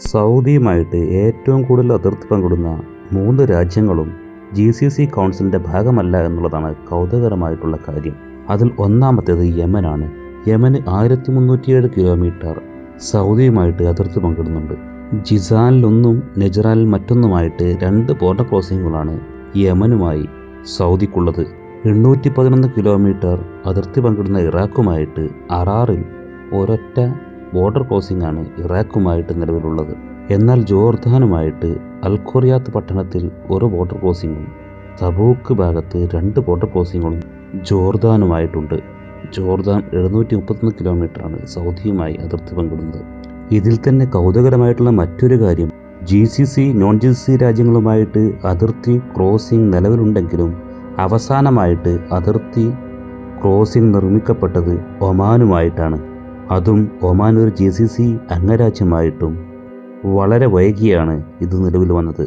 സൗദിയുമായിട്ട് ഏറ്റവും കൂടുതൽ അതിർത്തി പങ്കിടുന്ന 3 രാജ്യങ്ങളും GCC കൗൺസിലിൻ്റെ ഭാഗമല്ല എന്നുള്ളതാണ് കൗതുകകരമായിട്ടുള്ള കാര്യം. അതിൽ ഒന്നാമത്തേത് യമനാണ്. യമന് 1307 കിലോമീറ്റർ സൗദിയുമായിട്ട് അതിർത്തി പങ്കിടുന്നുണ്ട്. ജിസാനിലൊന്നും നെജ്റാനിൽ മറ്റൊന്നുമായിട്ട് 2 ബോർഡർ ക്രോസിങ്ങുകളാണ് യമനുമായി സൗദിക്കുള്ളത്. 811 കിലോമീറ്റർ അതിർത്തി പങ്കിടുന്ന ഇറാഖുമായിട്ട് അറാറിൽ ഒരൊറ്റ ബോർഡർ ക്രോസിംഗ് ആണ് ഇറാഖുമായിട്ട് നിലവിലുള്ളത്. എന്നാൽ ജോർദാനുമായിട്ട് അൽഖുറിയാത്ത് പട്ടണത്തിൽ ഒരു ബോർഡർ ക്രോസിങ്ങും തബൂക്ക് ഭാഗത്ത് 2 ബോർഡർ ക്രോസിങ്ങുകളും ജോർദാനുമായിട്ടുണ്ട്. ജോർദാൻ 731 കിലോമീറ്ററാണ് സൗദിയുമായി അതിർത്തി പങ്കിടുന്നത്. ഇതിൽ തന്നെ കൗതുകരമായിട്ടുള്ള മറ്റൊരു കാര്യം, GCC നോൺ GCC രാജ്യങ്ങളുമായിട്ട് അതിർത്തി ക്രോസിംഗ് നിലവിലുണ്ടെങ്കിലും അവസാനമായിട്ട് അതിർത്തി ക്രോസിംഗ് നിർമ്മിക്കപ്പെട്ടത് ഒമാനുമായിട്ടാണ്. അതും ഒമാൻ ഒരു GCC അംഗരാജ്യമായിട്ടും വളരെ വൈകിയാണ് ഇത് നിലവിൽ വന്നത്.